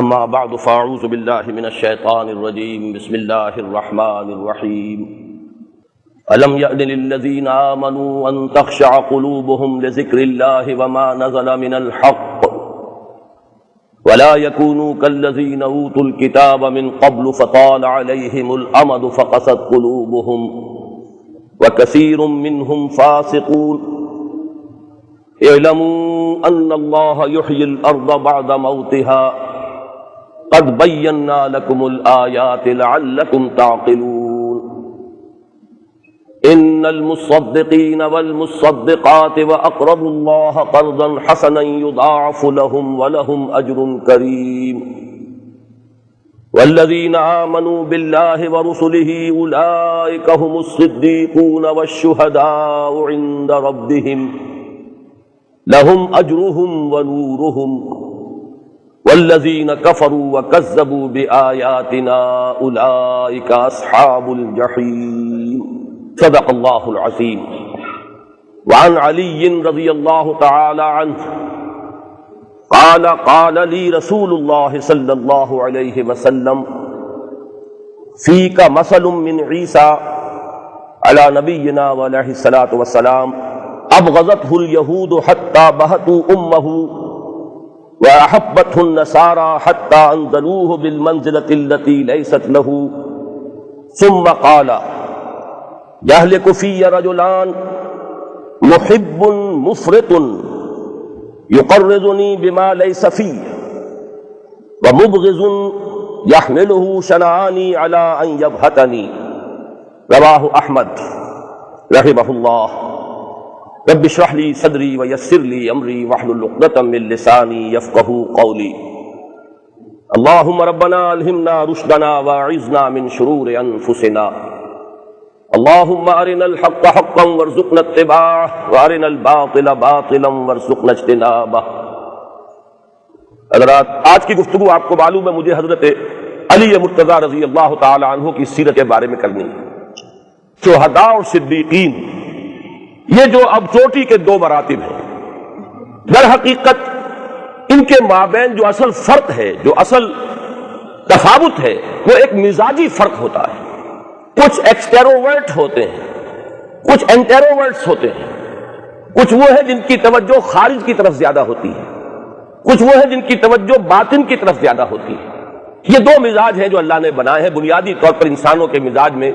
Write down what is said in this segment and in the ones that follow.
اما بعد فاعوذ باللہ من الشیطان الرجیم بسم اللہ الرحمن الرحیم الم یأن للذین آمنوا ان تخشع قلوبهم لذکر اللہ وما نزل من الحق ولا يكونوا كالذین اوتوا الكتاب من قبل فطال علیہم الامد فقست قلوبهم وكثیر منهم فاسقون اعلموا ان اللہ یحیی الارض بعد موتها قد بینا لکم الآیات لعلکم تعقلون ان المصدقین والمصدقات واقرضوا اللہ قرضا حسنا یضاعف لهم ولهم اجر کریم والذین آمنوا باللہ ورسلہ اولئک هم الصدیقون والشہداء عند ربهم لهم اجرهم ونورهم والذین کفروا وکذبوا بآیاتنا اولئک اصحاب الجحیم صدق اللہ العظیم۔ وعن علی رضی اللہ تعالی عنہ قال قال لی رسول اللہ صلی اللہ علیہ وسلم فیک مثل من عیسیٰ علی نبینا علیہ الصلاۃ والسلام ابغضته اليہود حتی بہتوا امہ وأحبته النصارى حتى أنزلوه بالمنزلة التي ليست له ثم قال يهلك في رجلان محب مفرط يقرضني بما ليس فيه ومبغض يحمله شنعاني على أن يبهتني رواه أحمد رحمه الله۔ رب اشرح لي صدري ويسر لي امري واحلل عقدة من لساني يفقهوا قولي۔ اللهم ربنا الهمنا رشدنا واعذنا من شرور انفسنا، اللهم ارنا الحق حقا وارزقنا اتباعه وارنا الباطل باطلا وارزقنا اجتنابه۔ حضرات، آج کی گفتگو آپ کو معلوم ہے مجھے حضرت علی مرتضیٰ رضی اللہ تعالی عنہ کی سیرت کے بارے میں کرنی ہے۔ شہداء اور صدیقین، یہ جو اب چوٹی کے دو مراتب ہیں، در حقیقت ان کے مابین جو اصل فرق ہے، جو اصل تفاوت ہے، وہ ایک مزاجی فرق ہوتا ہے۔ کچھ ایکسٹروورٹ ہوتے ہیں، کچھ انٹروورٹس ہوتے ہیں، کچھ وہ ہیں جن کی توجہ خارج کی طرف زیادہ ہوتی ہے، کچھ وہ ہیں جن کی توجہ باطن کی طرف زیادہ ہوتی ہے۔ یہ دو مزاج ہیں جو اللہ نے بنائے ہیں۔ بنیادی طور پر انسانوں کے مزاج میں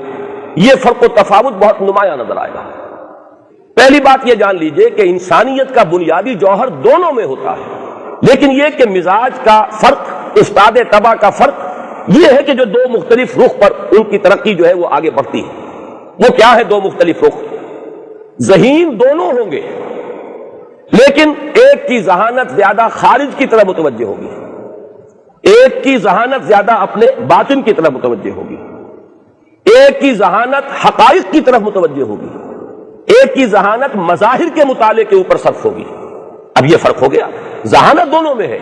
یہ فرق و تفاوت بہت نمایاں نظر آئے گا۔ پہلی بات یہ جان لیجئے کہ انسانیت کا بنیادی جوہر دونوں میں ہوتا ہے، لیکن یہ کہ مزاج کا فرق، استاد طبع کا فرق یہ ہے کہ جو دو مختلف رخ پر ان کی ترقی جو ہے وہ آگے بڑھتی ہے۔ وہ کیا ہے دو مختلف رخ؟ ذہین دونوں ہوں گے، لیکن ایک کی ذہانت زیادہ خارج کی طرف متوجہ ہوگی، ایک کی ذہانت زیادہ اپنے باطن کی طرف متوجہ ہوگی، ایک کی ذہانت حقائق کی طرف متوجہ ہوگی، ایک کی ذہانت مظاہر کے مطالعے کے اوپر صرف ہوگی۔ اب یہ فرق ہو گیا، ذہانت دونوں میں ہے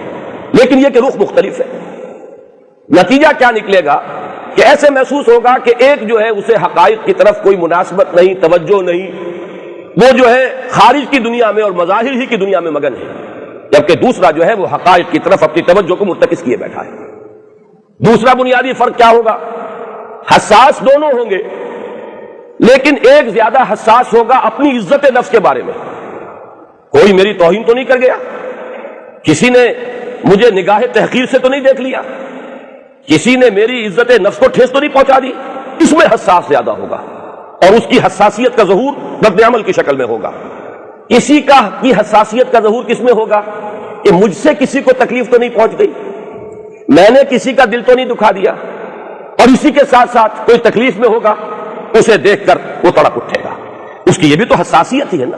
لیکن یہ کہ رخ مختلف ہے۔ نتیجہ کیا نکلے گا کہ ایسے محسوس ہوگا کہ ایک جو ہے اسے حقائق کی طرف کوئی مناسبت نہیں، توجہ نہیں، وہ جو ہے خارج کی دنیا میں اور مظاہر ہی کی دنیا میں مگن ہے، جبکہ دوسرا جو ہے وہ حقائق کی طرف اپنی توجہ کو مرتکز کیے بیٹھا ہے۔ دوسرا بنیادی فرق کیا ہوگا؟ حساس دونوں ہوں گے، لیکن ایک زیادہ حساس ہوگا اپنی عزت نفس کے بارے میں۔ کوئی میری توہین تو نہیں کر گیا، کسی نے مجھے نگاہ تحقیر سے تو نہیں دیکھ لیا، کسی نے میری عزت نفس کو ٹھیس تو نہیں پہنچا دی، اس میں حساس زیادہ ہوگا اور اس کی حساسیت کا ظہور رد عمل کی شکل میں ہوگا۔ کسی کی حساسیت کا ظہور کس میں ہوگا کہ مجھ سے کسی کو تکلیف تو نہیں پہنچ گئی، میں نے کسی کا دل تو نہیں دکھا دیا، اور اسی کے ساتھ ساتھ کوئی تکلیف میں ہوگا، اسے دیکھ کر وہ تڑپ اٹھے گا۔ اس کی یہ بھی تو حساسیت ہی ہے نا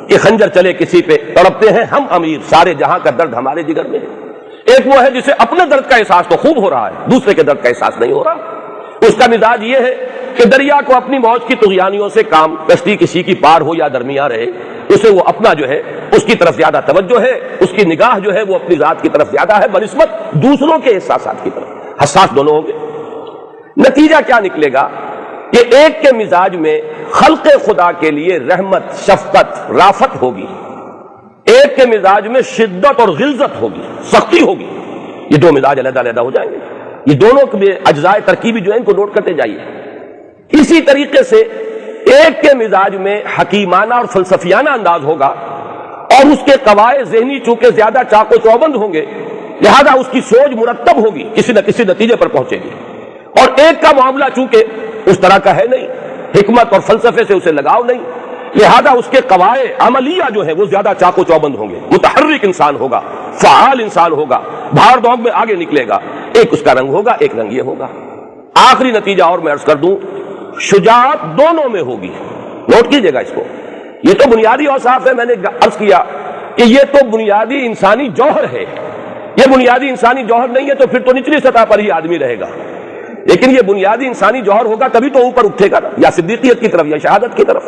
کہ خنجر چلے کسی پہ تڑپتے ہیں ہم امیر، سارے جہاں کا درد ہمارے جگر میں ہے۔ ایک وہ ہے جسے اپنے درد کا احساس تو خوب ہو رہا ہے، دوسرے کے درد کا احساس نہیں ہو رہا۔ اس کا مزاج یہ ہے کہ دریا کو اپنی موج کی طغیانیوں سے کام، کشتی کسی کی پار ہو یا درمیان رہے، اسے وہ اپنا جو ہے اس کی طرف زیادہ توجہ ہے، اس کی نگاہ جو ہے وہ اپنی ذات کی طرف زیادہ ہے بنسبت دوسروں کے احساسات کی طرف۔ حساس دونوں ہوں گے۔ نتیجہ کیا نکلے گا کہ ایک کے مزاج میں خلق خدا کے لیے رحمت، شفقت، رافت ہوگی، ایک کے مزاج میں شدت اور غلظت ہوگی، سختی ہوگی، یہ دو مزاج علیحدہ علیحدہ ہو جائیں گے. یہ دونوں کے اجزائے ترکیبی جو ہیں ان کو نوٹ کرتے جائیے. اسی طریقے سے ایک کے مزاج میں حکیمانہ اور فلسفیانہ انداز ہوگا اور اس کے قواعد ذہنی چونکہ زیادہ چاق و چوبند ہوں گے، لہذا اس کی سوچ مرتب ہوگی، کسی نہ کسی نتیجے پر پہنچے گی. اور ایک کا معاملہ چونکہ اس طرح کا ہے نہیں، حکمت اور فلسفے سے اسے لگاؤ نہیں، لہذا اس کے قواعد عملیہ جو ہے وہ زیادہ چاق و چوبند ہوں گے، متحرک انسان ہوگا، فعال انسان ہوگا، بھاڑ دوڑ میں آگے نکلے گا. ایک اس کا رنگ ہوگا، ایک رنگ یہ ہوگا. آخری نتیجہ اور میں عرض کر دوں، شجاعت دونوں میں ہوگی. نوٹ کیجئے گا اس کو. یہ تو بنیادی اوصاف ہے، میں نے عرض کیا کہ یہ تو بنیادی انسانی جوہر ہے. یہ بنیادی انسانی جوہر نہیں ہے تو پھر تو نچلی سطح پر ہی آدمی رہے گا، لیکن یہ بنیادی انسانی جوہر ہوگا تبھی تو اوپر اٹھے گا نا، یا صدیقیت کی طرف یا شہادت کی طرف.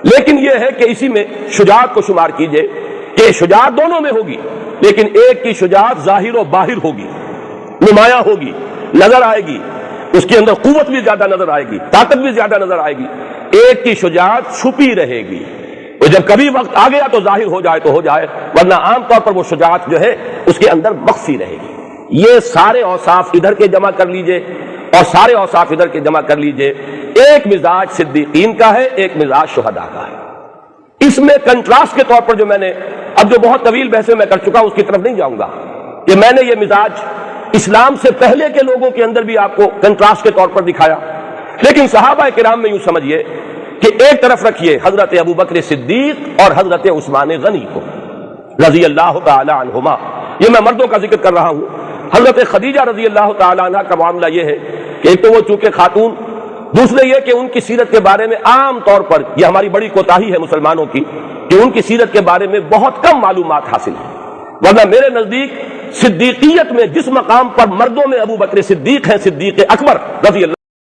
لیکن یہ ہے کہ اسی میں شجاعت کو شمار کیجئے کہ شجاعت دونوں میں ہوگی، لیکن ایک کی شجاعت ظاہر و باہر ہوگی، نمایاں ہوگی، نظر آئے گی، اس کے اندر قوت بھی زیادہ نظر آئے گی، طاقت بھی زیادہ نظر آئے گی. ایک کی شجاعت چھپی رہے گی، اور جب کبھی وقت آ گیا تو ظاہر ہو جائے تو ہو جائے، ورنہ عام طور پر وہ شجاعت جو ہے اس کے اندر مخفی رہے گی. یہ سارے اوصاف ادھر کے جمع کر لیجئے اور سارے اوصاف ادھر کے جمع کر لیجئے. ایک مزاج صدیقین کا ہے، ایک مزاج شہداء کا ہے. اس میں کنٹراسٹ کے طور پر جو میں نے اب جو بہت طویل بحثیں میں کر چکا ہوں اس کی طرف نہیں جاؤں گا، کہ میں نے یہ مزاج اسلام سے پہلے کے لوگوں کے اندر بھی آپ کو کنٹراسٹ کے طور پر دکھایا. لیکن صحابہ کرام میں یوں سمجھیے کہ ایک طرف رکھیے حضرت ابو بکر صدیق اور حضرت عثمان غنی کو رضی اللہ تعالی عنہما. یہ میں مردوں کا ذکر کر رہا ہوں. حضرت خدیجہ رضی اللہ تعالی عنہ کا معاملہ یہ ہے کہ ایک تو وہ چونکہ خاتون، دوسرے یہ کہ ان کی سیرت کے بارے میں عام طور پر یہ ہماری بڑی کوتاہی ہے مسلمانوں کی کہ ان کی سیرت کے بارے میں بہت کم معلومات حاصل ہیں. ورنہ میرے نزدیک صدیقیت میں جس مقام پر مردوں میں ابو بکر صدیق ہیں، صدیق اکبر رضی اللہ